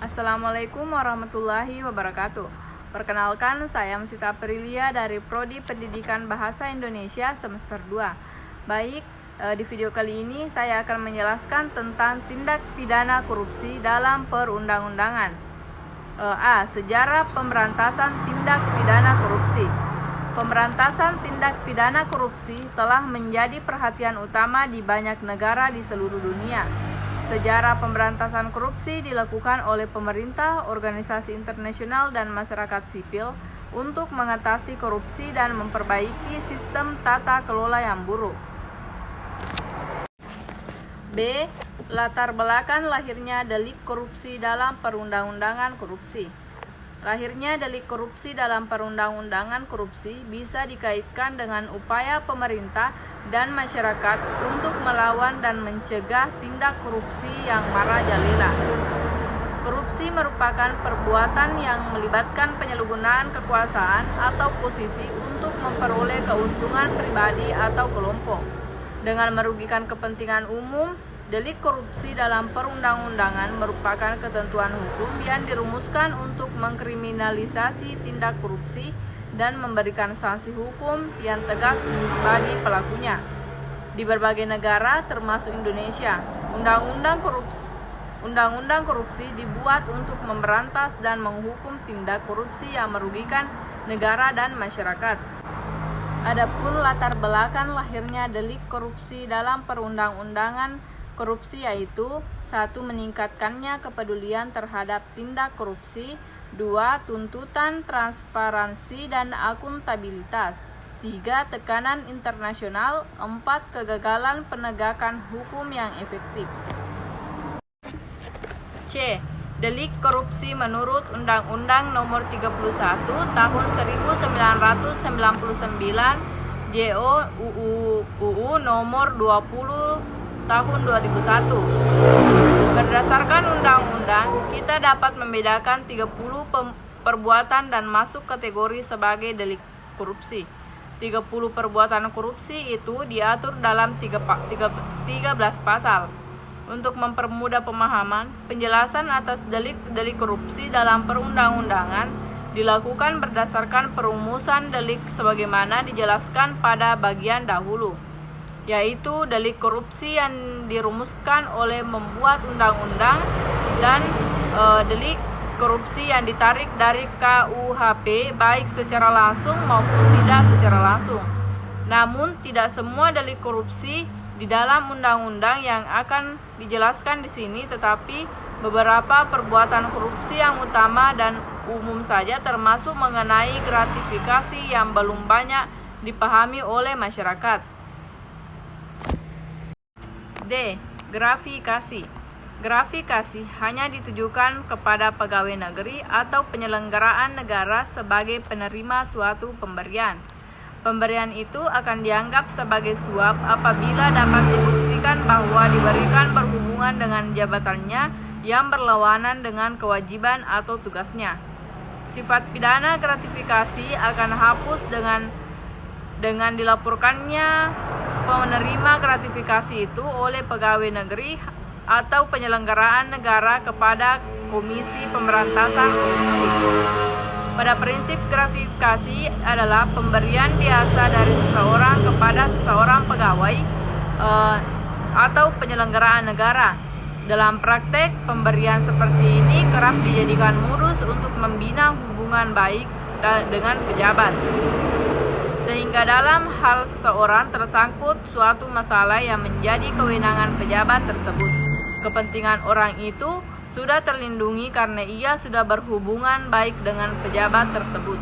Assalamualaikum warahmatullahi wabarakatuh. Perkenalkan, saya Msita Aprilia dari Prodi Pendidikan Bahasa Indonesia semester 2. Baik, di video kali ini saya akan menjelaskan tentang tindak pidana korupsi dalam perundang-undangan. Sejarah pemberantasan tindak pidana korupsi. Pemberantasan tindak pidana korupsi telah menjadi perhatian utama di banyak negara di seluruh dunia. Sejarah pemberantasan korupsi dilakukan oleh pemerintah, organisasi internasional, dan masyarakat sipil untuk mengatasi korupsi dan memperbaiki sistem tata kelola yang buruk. B. Latar belakang lahirnya delik korupsi dalam perundang-undangan korupsi. Lahirnya delik korupsi dalam perundang-undangan korupsi bisa dikaitkan dengan upaya pemerintah dan masyarakat untuk melawan dan mencegah tindak korupsi yang merajalela. Korupsi merupakan perbuatan yang melibatkan penyalahgunaan kekuasaan atau posisi untuk memperoleh keuntungan pribadi atau kelompok dengan merugikan kepentingan umum. Delik korupsi dalam perundang-undangan merupakan ketentuan hukum yang dirumuskan untuk mengkriminalisasi tindak korupsi dan memberikan sanksi hukum yang tegas bagi pelakunya. Di berbagai negara termasuk Indonesia, undang-undang korupsi dibuat untuk memberantas dan menghukum tindak korupsi yang merugikan negara dan masyarakat. Adapun latar belakang lahirnya delik korupsi dalam perundang-undangan korupsi yaitu 1. Meningkatkannya kepedulian terhadap tindak korupsi, 2. Tuntutan transparansi dan akuntabilitas, 3. Tekanan internasional, 4. Kegagalan penegakan hukum yang efektif. C. Delik korupsi menurut Undang-Undang Nomor 31 Tahun 1999 JO UU Nomor 20 Tahun 2001. Berdasarkan undang-undang, kita dapat membedakan 30 perbuatan dan masuk kategori sebagai delik korupsi. 30 perbuatan korupsi itu diatur dalam 13 pasal. Untuk mempermudah pemahaman, penjelasan atas delik korupsi dalam perundang-undangan dilakukan berdasarkan perumusan delik sebagaimana dijelaskan pada bagian dahulu, yaitu delik korupsi yang dirumuskan oleh membuat undang-undang dan delik korupsi yang ditarik dari KUHP baik secara langsung maupun tidak secara langsung. Namun tidak semua delik korupsi di dalam undang-undang yang akan dijelaskan di sini, tetapi beberapa perbuatan korupsi yang utama dan umum saja, termasuk mengenai gratifikasi yang belum banyak dipahami oleh masyarakat. D. Gratifikasi. Gratifikasi hanya ditujukan kepada pegawai negeri atau penyelenggaraan negara sebagai penerima suatu pemberian. Pemberian itu akan dianggap sebagai suap apabila dapat dibuktikan bahwa diberikan berhubungan dengan jabatannya yang berlawanan dengan kewajiban atau tugasnya. Sifat pidana gratifikasi akan hapus dengan dilaporkannya penerima gratifikasi itu oleh pegawai negeri atau penyelenggaraan negara kepada Komisi Pemberantasan Korupsi. Pada prinsip, gratifikasi adalah pemberian biasa dari seseorang kepada seseorang pegawai atau penyelenggaraan negara. Dalam praktek, pemberian seperti ini kerap dijadikan modus untuk membina hubungan baik dengan pejabat, sehingga dalam hal seseorang tersangkut suatu masalah yang menjadi kewenangan pejabat tersebut, kepentingan orang itu sudah terlindungi karena ia sudah berhubungan baik dengan pejabat tersebut.